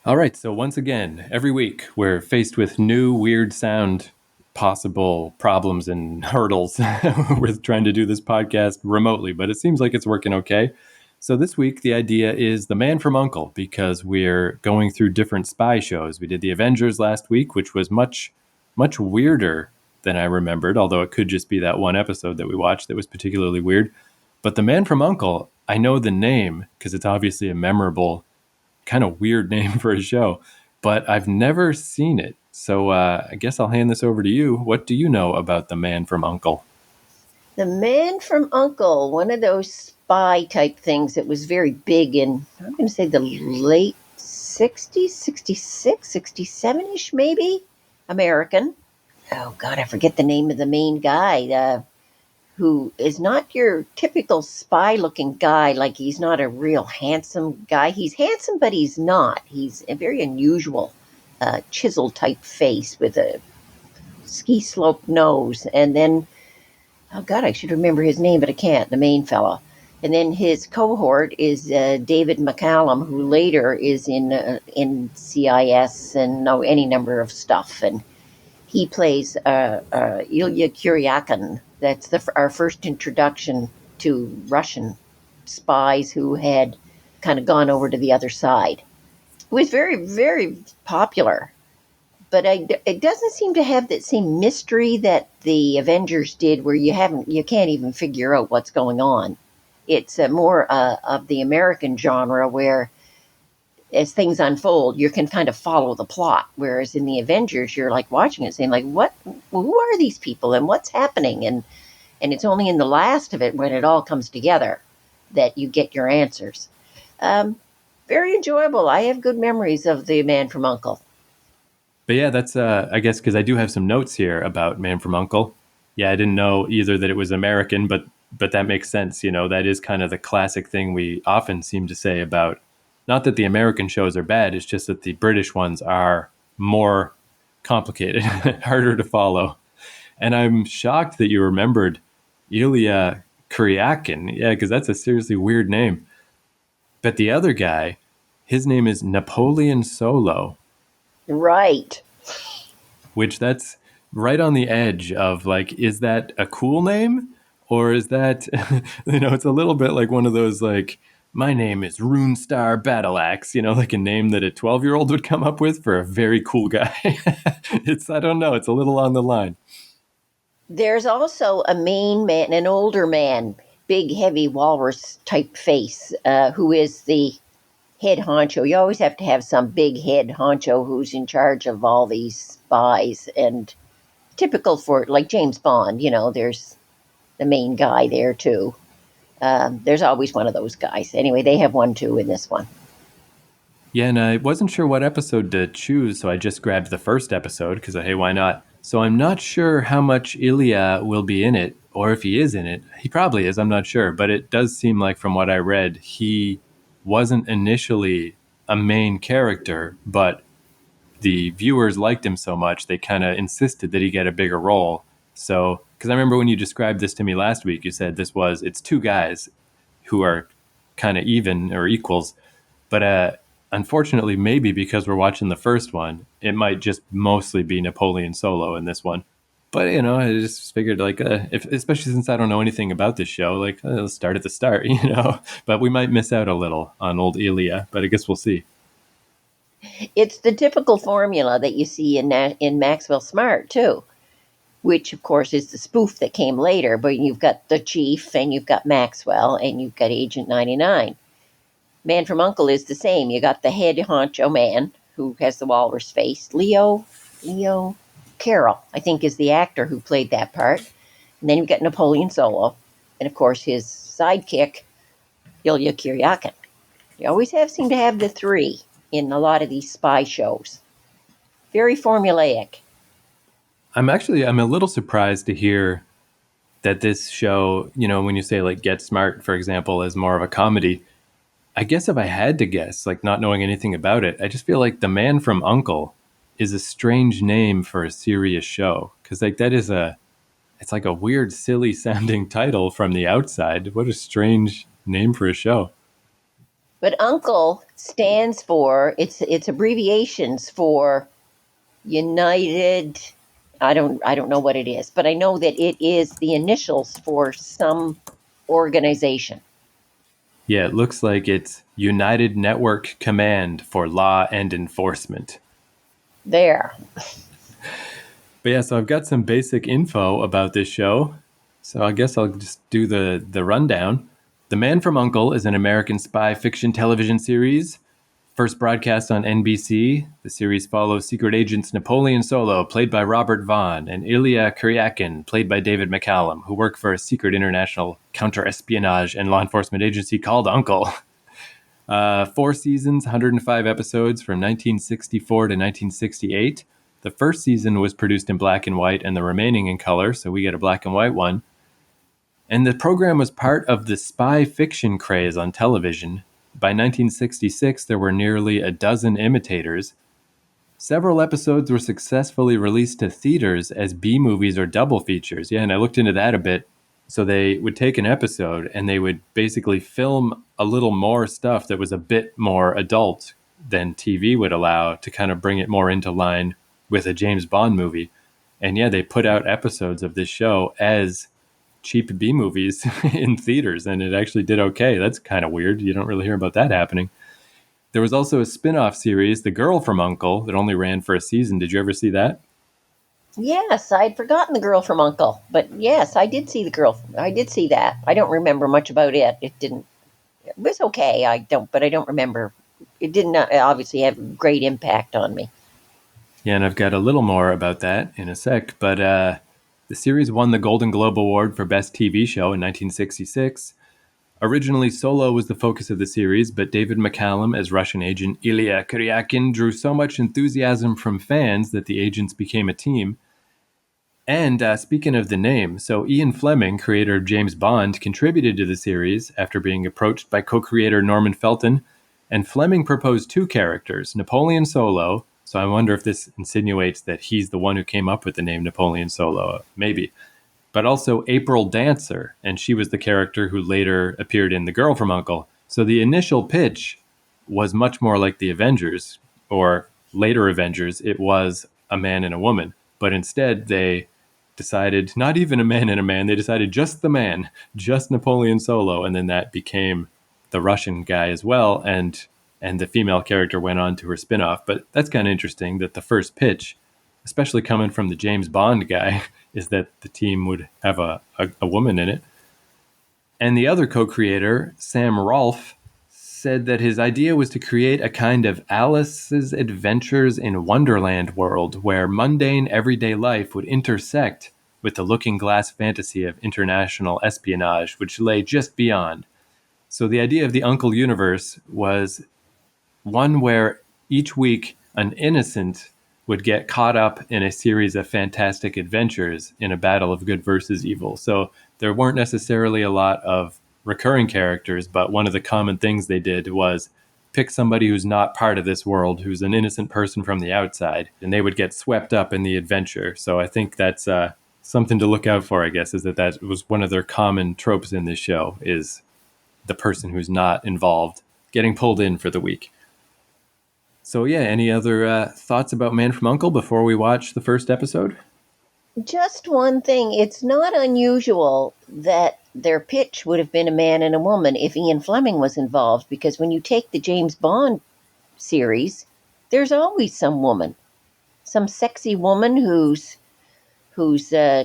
All right, so once again, every week we're faced with new weird sound possible problems and hurdles with trying to do this podcast remotely, but it seems like it's working okay. So this week the idea is The Man from U.N.C.L.E. because we're going through different spy shows. We did the Avengers last week, which was much weirder than I remembered, although it could just be that one episode that we watched that was particularly weird. But The Man from U.N.C.L.E., I know the name because it's obviously a memorable kind of weird name for a show, but I've never seen it. So I guess I'll hand this over to you. What do you know about The Man from U.N.C.L.E.? The Man from U.N.C.L.E., one of those spy type things that was very big in, I'm going to say the late 60s, 66, 67-ish maybe, American. Oh, God, I forget the name of the main guy, who is not your typical spy-looking guy. Like, he's not a real handsome guy. He's handsome, but he's not. He's a very unusual chisel-type face with a ski-slope nose, and then oh God, I should remember his name, but I can't. The main fella, and then his cohort is David McCallum, who later is in CIS and any number of stuff, and he plays Ilya Kuryakin. That's our first introduction to Russian spies who had kind of gone over to the other side. It was very, very popular, but it doesn't seem to have that same mystery that the Avengers did, where you can't even figure out what's going on. It's more of the American genre, where as things unfold, you can kind of follow the plot. Whereas in the Avengers, you're like watching it, saying like, "What? Who are these people, and what's happening?" And it's only in the last of it, when it all comes together, that you get your answers. Um, Very enjoyable. I have good memories of The Man from U.N.C.L.E. But yeah, that's I guess because I do have some notes here about Man from U.N.C.L.E. Yeah, I didn't know either that it was American, but that makes sense. You know, that is kind of the classic thing we often seem to say about. Not that the American shows are bad; it's just that the British ones are more complicated, harder to follow. And I'm shocked that you remembered Ilya Kuryakin. Yeah, because that's a seriously weird name. But the other guy, his name is Napoleon Solo, Right. which that's right on the edge of like, is that a cool name? Or is that, it's a little bit like one of those like, my name is Runestar Battleaxe, like a name that a 12-year-old would come up with for a very cool guy. I don't know, it's a little on the line. There's also a main man, an older man, big, heavy walrus type face, who is the head honcho. You always have to have some big head honcho who's in charge of all these spies. And typical for, like James Bond, there's the main guy there too. There's always one of those guys. Anyway, they have one too in this one. Yeah, and I wasn't sure what episode to choose, so I just grabbed the first episode because, hey, why not? So I'm not sure how much Ilya will be in it, or if he is in it. He probably is, I'm not sure. But it does seem like, from what I read, he wasn't initially a main character, but the viewers liked him so much, they kind of insisted that he get a bigger role. So, because I remember when you described this to me last week, you said it's two guys who are kind of even or equals, but unfortunately, maybe because we're watching the first one, it might just mostly be Napoleon Solo in this one. But I just figured like, especially since I don't know anything about this show, like let's start at the start, But we might miss out a little on old Ilya, but I guess we'll see. It's the typical formula that you see in Maxwell Smart too, which of course is the spoof that came later. But you've got the Chief, and you've got Maxwell, and you've got Agent 99. Man from U.N.C.L.E. is the same. You got the head honcho man who has the walrus face. Leo Carroll, I think, is the actor who played that part. And then you've got Napoleon Solo, and of course his sidekick, Ilya Kuryakin. You always seem to have the three in a lot of these spy shows. Very formulaic. I'm a little surprised to hear that this show, when you say like Get Smart, for example, is more of a comedy. I guess if I had to guess, like not knowing anything about it, I just feel like The Man from U.N.C.L.E. is a strange name for a serious show. Because like it's like a weird, silly sounding title from the outside. What a strange name for a show. But UNCLE stands for, it's abbreviations for United. I don't know what it is, but I know that it is the initials for some organization. Yeah, it looks like it's United Network Command for Law and Enforcement. There. But yeah, so I've got some basic info about this show. So I guess I'll just do the rundown. The Man from U.N.C.L.E. is an American spy fiction television series. First broadcast on NBC, the series follows secret agents Napoleon Solo, played by Robert Vaughn, and Ilya Kuryakin, played by David McCallum, who work for a secret international counter-espionage and law enforcement agency called U.N.C.L.E. 4 seasons, 105 episodes from 1964 to 1968. The first season was produced in black and white and the remaining in color, so we get a black and white one. And the program was part of the spy fiction craze on television. By 1966, there were nearly a dozen imitators. Several episodes were successfully released to theaters as B-movies or double features. Yeah, and I looked into that a bit. So they would take an episode and they would basically film a little more stuff that was a bit more adult than TV would allow to kind of bring it more into line with a James Bond movie. And yeah, they put out episodes of this show as cheap B movies in theaters, and it actually did okay. That's kind of weird. You don't really hear about that happening. There was also a spin-off series, The Girl from U.N.C.L.E., that only ran for a season. Did you ever see that? Yes, I'd forgotten the girl from UNCLE, but yes, I did see the girl. I did see that. I don't remember much about it. It didn't. It was okay. But I don't remember. It did not obviously have great impact on me. Yeah, and I've got a little more about that in a sec, but the series won the Golden Globe Award for Best TV Show in 1966. Originally, Solo was the focus of the series, but David McCallum as Russian agent Ilya Kuryakin drew so much enthusiasm from fans that the agents became a team. And speaking of the name, so Ian Fleming, creator of James Bond, contributed to the series after being approached by co-creator Norman Felton. And Fleming proposed 2 characters, Napoleon Solo. So I wonder if this insinuates that he's the one who came up with the name Napoleon Solo. Maybe. But also April Dancer, and she was the character who later appeared in The Girl from U.N.C.L.E. So the initial pitch was much more like the Avengers, or later Avengers. It was a man and a woman. But instead, they decided not even a man and a man. They decided just the man, just Napoleon Solo, and then that became the Russian guy as well. And the female character went on to her spinoff. But that's kind of interesting that the first pitch, especially coming from the James Bond guy, is that the team would have a woman in it. And the other co-creator, Sam Rolfe, said that his idea was to create a kind of Alice's Adventures in Wonderland world where mundane everyday life would intersect with the looking glass fantasy of international espionage, which lay just beyond. So the idea of the U.N.C.L.E. universe was one where each week an innocent would get caught up in a series of fantastic adventures in a battle of good versus evil. So there weren't necessarily a lot of recurring characters, but one of the common things they did was pick somebody who's not part of this world, who's an innocent person from the outside, and they would get swept up in the adventure. So I think that's something to look out for, I guess, is that was one of their common tropes in this show, is the person who's not involved getting pulled in for the week. So yeah, any other thoughts about Man from U.N.C.L.E. before we watch the first episode? Just one thing. It's not unusual that their pitch would have been a man and a woman if Ian Fleming was involved, because when you take the James Bond series, there's always some woman, some sexy woman who's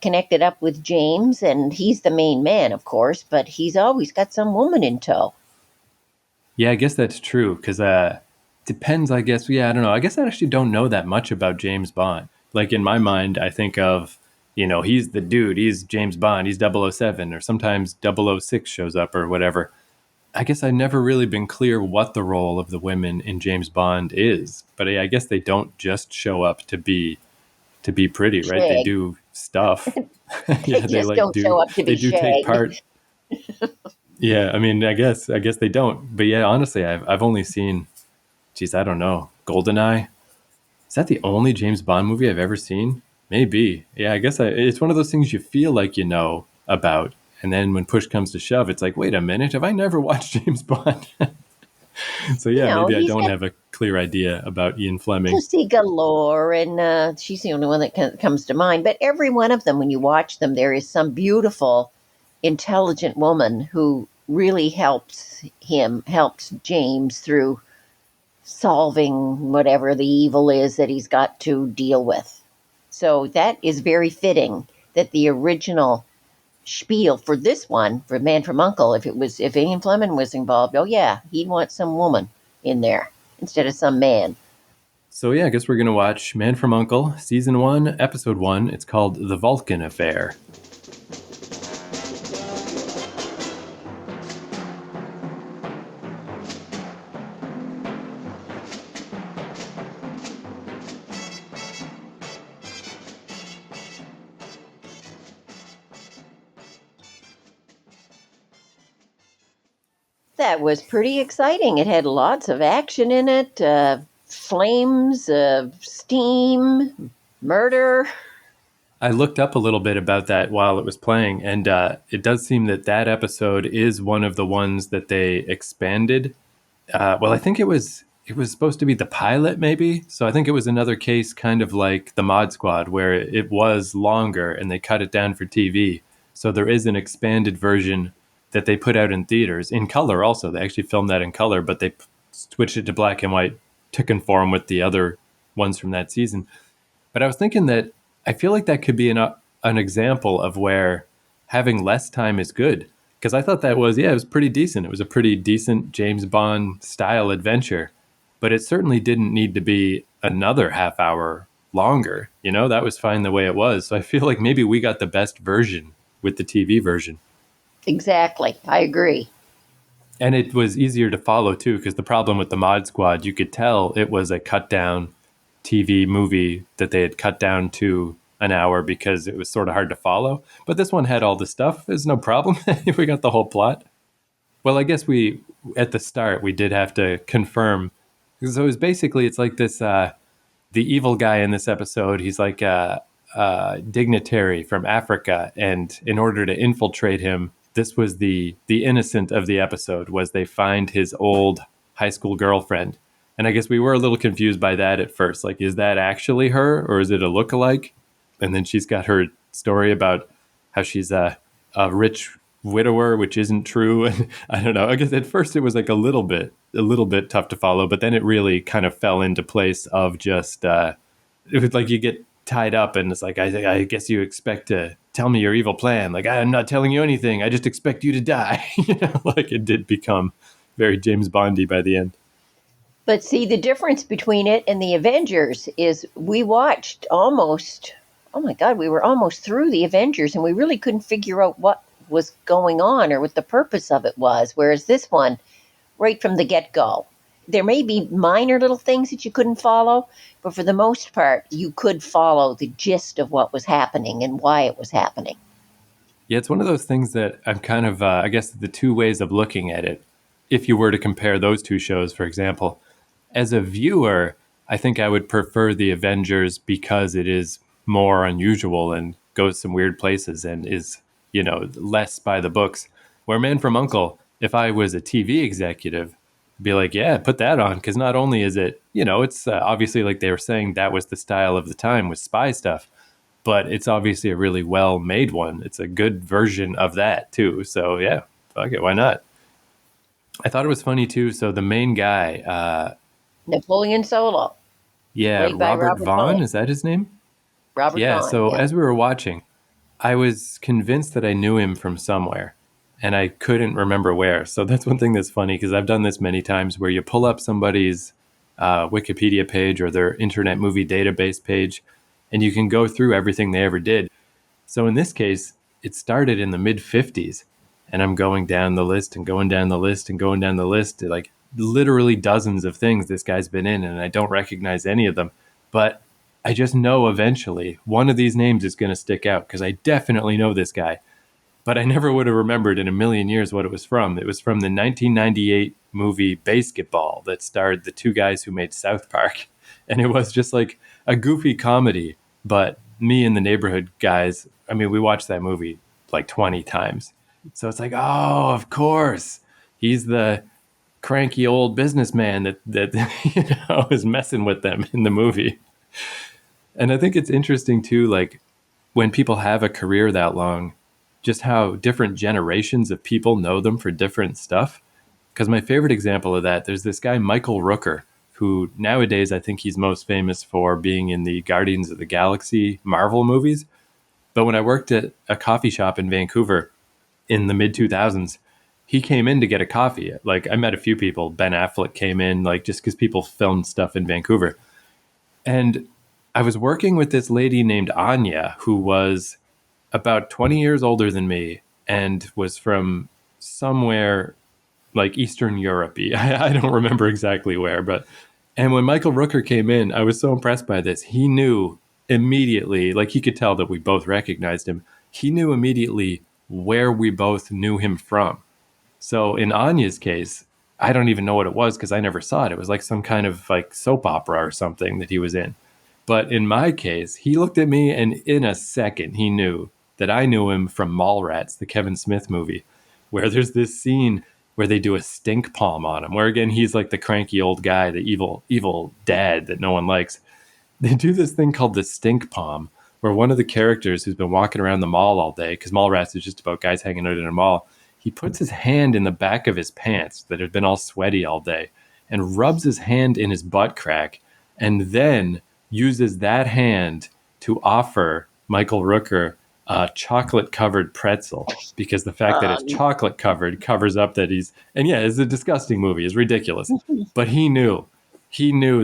connected up with James, and he's the main man, of course, but he's always got some woman in tow. Yeah, I guess that's true, because depends, I guess. Yeah, I don't know. I guess I actually don't know that much about James Bond. Like, in my mind, I think of, he's the dude, he's James Bond, he's 007, or sometimes 006 shows up or whatever. I guess I've never really been clear what the role of the women in James Bond is. But I guess they don't just show up to be pretty, right? They Shay. do stuff. They Yeah, just don't show up to be they do Shay. take part. Yeah, I mean, I guess they don't. But yeah, honestly, I've only seen, geez, I don't know, GoldenEye. Is that the only James Bond movie I've ever seen? Maybe. Yeah, I guess it's one of those things you feel like you know about, and then when push comes to shove, it's like, wait a minute, have I never watched James Bond? So yeah, maybe I He's don't got have a clear idea about Ian Fleming. pussy galore, and she's the only one that comes to mind. But every one of them, when you watch them, there is some beautiful, intelligent woman who really helps James through solving whatever the evil is that he's got to deal with. So that is very fitting that the original spiel for this one, for Man from Uncle, if Ian Fleming was involved, oh yeah, he'd want some woman in there instead of some man. So yeah, I guess we're gonna watch Man from Uncle, season 1, episode 1. It's called The Vulcan Affair. That was pretty exciting. It had lots of action in it, flames, steam, murder. I looked up a little bit about that while it was playing, and it does seem that that episode is one of the ones that they expanded. Well, I think it was supposed to be the pilot, maybe. So I think it was another case, kind of like the Mod Squad, where it was longer and they cut it down for TV. So there is an expanded version that they put out in theaters in color. Also, they actually filmed that in color, but they switched it to black and white to conform with the other ones from that season. But I was thinking that I feel like that could be an example of where having less time is good. Because I thought that was, yeah, it was pretty decent. It was a pretty decent James Bond style adventure. But it certainly didn't need to be another half hour longer. That was fine the way it was. So I feel like maybe we got the best version with the TV version. Exactly. I agree. And it was easier to follow too, because the problem with the Mod Squad, you could tell it was a cut down TV movie that they had cut down to an hour because it was sort of hard to follow. But this one had all the stuff. There's no problem. We got the whole plot. Well, I guess at the start, we did have to confirm. So it was basically, it's like this, the evil guy in this episode, he's like a dignitary from Africa. And in order to infiltrate him, this was the innocent of the episode, was they find his old high school girlfriend. And I guess we were a little confused by that at first. Like, is that actually her or is it a lookalike? And then she's got her story about how she's a rich widower, which isn't true. And I don't know. I guess at first it was like a little bit tough to follow, but then it really kind of fell into place of just, it was like you get tied up and it's like, I guess you expect to tell me your evil plan. Like, I'm not telling you anything. I just expect you to die. Like it did become very James Bondy by the end. But see, the difference between it and the Avengers is we watched almost, oh my God, we were almost through the Avengers and we really couldn't figure out what was going on or what the purpose of it was. Whereas this one, right from the get go, there may be minor little things that you couldn't follow, but for the most part, you could follow the gist of what was happening and why it was happening. Yeah, it's one of those things that I'm kind of, I guess, the two ways of looking at it. If you were to compare those two shows, for example, as a viewer, I think I would prefer the Avengers because it is more unusual and goes some weird places and is, less by the books. Where Man from Uncle, if I was a TV executive, I'd be like, yeah, put that on. Because not only is it, it's obviously like they were saying that was the style of the time with spy stuff, but it's obviously a really well made one. It's a good version of that too. So yeah, fuck it, why not? I thought it was funny too. So the main guy, Napoleon Solo, yeah, played by Robert Robert Vaughn, Vaughn. is that his name? Robert Yeah, Vaughn, so yeah. as we were watching, I was convinced that I knew him from somewhere and I couldn't remember where. So that's one thing that's funny because I've done this many times where you pull up somebody's Wikipedia page or their Internet Movie Database page and you can go through everything they ever did. So in this case, it started in the mid 50s and I'm going down the list and going down the list and going down the list, like literally dozens of things this guy's been in and I don't recognize any of them. But I just know eventually one of these names is going to stick out because I definitely know this guy. But I never would have remembered in a million years what it was from. It was from the 1998 movie Basketball that starred the two guys who made South Park. And it was just like a goofy comedy. But me and the neighborhood guys, I mean, we watched that movie like 20 times. So it's like, oh, of course. He's the cranky old businessman that is messing with them in the movie. And I think it's interesting too, like when people have a career that long, just how different generations of people know them for different stuff. Because my favorite example of that, there's this guy Michael Rooker, who nowadays I think he's most famous for being in the Guardians of the Galaxy Marvel movies. But when I worked at a coffee shop in Vancouver in the mid 2000s, he came in to get a coffee. Like I met a few people. Ben Affleck came in, like just because people filmed stuff in Vancouver. And I was working with this lady named Anya, who was about 20 years older than me and was from somewhere like Eastern Europe. I don't remember exactly where, but and when Michael Rooker came in, I was so impressed by this. He knew immediately, like he could tell that we both recognized him. He knew immediately where we both knew him from. So in Anya's case, I don't even know what it was because I never saw it. It was like some kind of like soap opera or something that he was in. But in my case, he looked at me and in a second he knew that I knew him from Mallrats, the Kevin Smith movie, where there's this scene where they do a stink palm on him, where again he's like the cranky old guy, the evil dad that no one likes. They do this thing called the stink palm, where one of the characters who's been walking around the mall all day, because Mallrats is just about guys hanging out in a mall, he puts his hand in the back of his pants that have been all sweaty all day and rubs his hand in his butt crack and then uses that hand to offer Michael Rooker a chocolate covered pretzel because the fact that it's Um, chocolate covered covers up that he's, and yeah, it's a disgusting movie. It's ridiculous. But he knew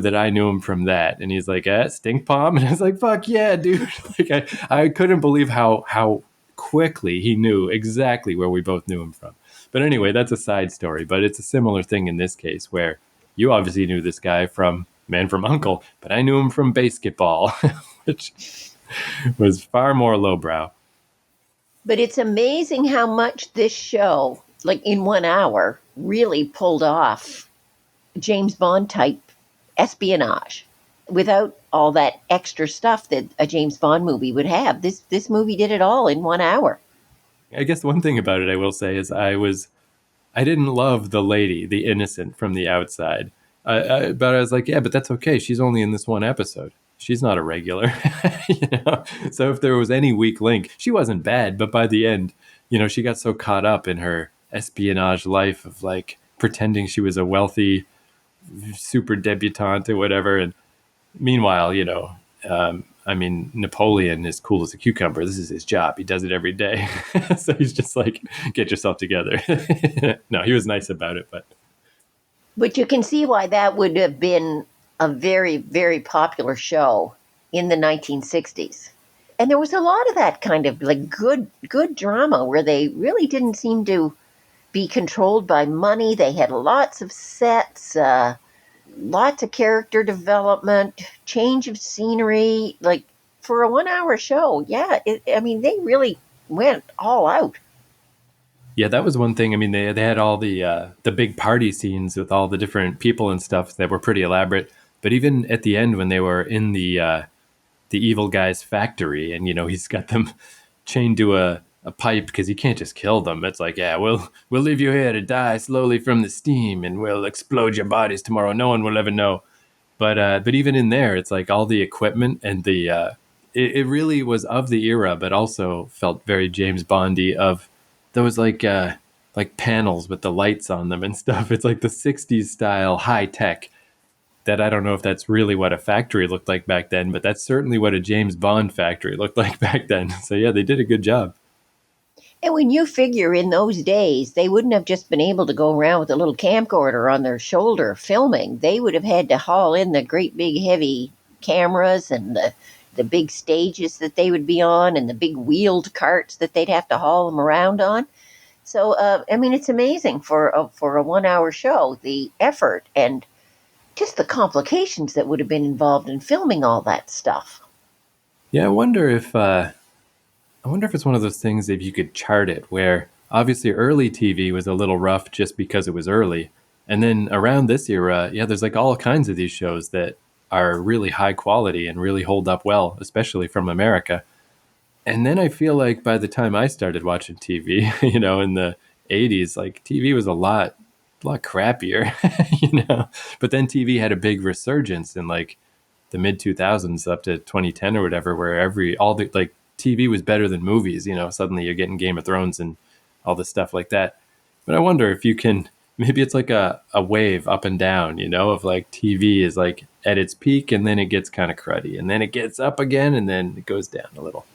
that I knew him from that. And he's like, stink palm. And I was like, fuck yeah, dude. Like I couldn't believe how quickly he knew exactly where we both knew him from. But anyway, that's a side story. But it's a similar thing in this case where you obviously knew this guy from Man from U.N.C.L.E, but I knew him from basketball, which was far more lowbrow. but it's amazing how much this show, like in 1 hour, really pulled off James Bond type espionage without all that extra stuff that a James Bond movie would have. This movie did it all in 1 hour. I guess one thing about it I will say is I didn't love the lady, the innocent from the outside. But I was like, yeah, but that's okay. She's only in this one episode. She's not a regular. So if there was any weak link, she wasn't bad. But by the end, she got so caught up in her espionage life of like pretending she was a wealthy super debutante or whatever. And meanwhile, I mean, Napoleon is cool as a cucumber. This is his job. He does it every day. So he's just like, get yourself together. No, he was nice about it, but But you can see why that would have been a very, very popular show in the 1960s. And there was a lot of that kind of like good drama where they really didn't seem to be controlled by money. They had lots of sets, lots of character development, change of scenery. Like for a 1 hour show, yeah, I mean, they really went all out. yeah, that was one thing. I mean, they had all the big party scenes with all the different people and stuff that were pretty elaborate. But even at the end, when they were in the evil guy's factory, and he's got them chained to a pipe because he can't just kill them. It's like, yeah, we'll leave you here to die slowly from the steam, and we'll explode your bodies tomorrow. No one will ever know. But even in there, it's like all the equipment and it really was of the era, but also felt very James Bondy of those like panels with the lights on them and stuff. It's like the '60s style high tech that I don't know if that's really what a factory looked like back then, but that's certainly what a James Bond factory looked like back then. So yeah, they did a good job. And when you figure in those days, they wouldn't have just been able to go around with a little camcorder on their shoulder filming. They would have had to haul in the great big heavy cameras and the big stages that they would be on and the big wheeled carts that they'd have to haul them around on. So, I mean, it's amazing for a 1 hour show, the effort and just the complications that would have been involved in filming all that stuff. Yeah, I wonder if it's one of those things if you could chart it where obviously early TV was a little rough just because it was early. And then around this era, yeah, there's like all kinds of these shows that are really high quality and really hold up well, especially from America. And then I feel like by the time I started watching TV, in the 80s, like TV was a lot. a lot crappier, you know. But then TV had a big resurgence in like the mid 2000s up to 2010 or whatever, where all the like TV was better than movies. You know, suddenly you're getting Game of Thrones and all this stuff like that. But I wonder if you can, maybe it's like a wave up and down, you know, of like TV is like at its peak and then it gets kind of cruddy and then it gets up again and then it goes down a little.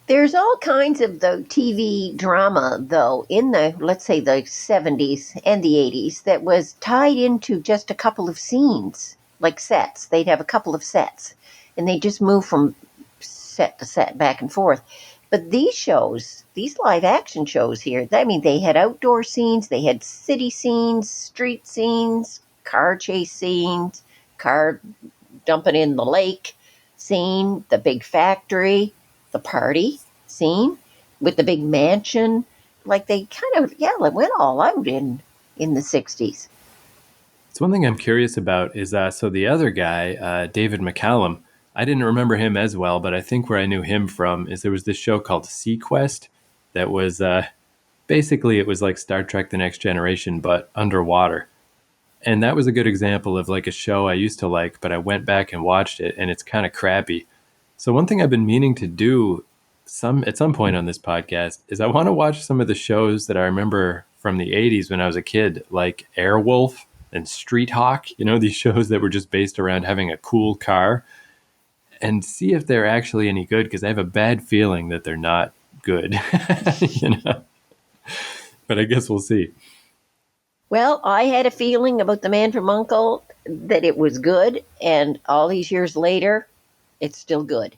There's all kinds of the TV drama, though, in the, let's say, the 70s and the 80s that was tied into just a couple of scenes, like sets. They'd have a couple of sets, and they just move from set to set back and forth. But these shows, these live action shows here, I mean, they had outdoor scenes, they had city scenes, street scenes, car chase scenes, car dumping in the lake scene, the big factory, the party scene with the big mansion. Like they kind of, yeah, like went all out in the 60s. So one thing I'm curious about is so the other guy, David McCallum, I didn't remember him as well, but I think where I knew him from is there was this show called Sequest that was basically it was like Star Trek: The Next Generation, but underwater. And that was a good example of like a show I used to like, but I went back and watched it, and it's kind of crappy. So one thing I've been meaning to do at some point on this podcast is I want to watch some of the shows that I remember from the 80s when I was a kid, like Airwolf and Street Hawk, you know, these shows that were just based around having a cool car, and see if they're actually any good, because I have a bad feeling that they're not good. You know, but I guess we'll see. Well, I had a feeling about The Man from U.N.C.L.E. that it was good, and all these years later, it's still good.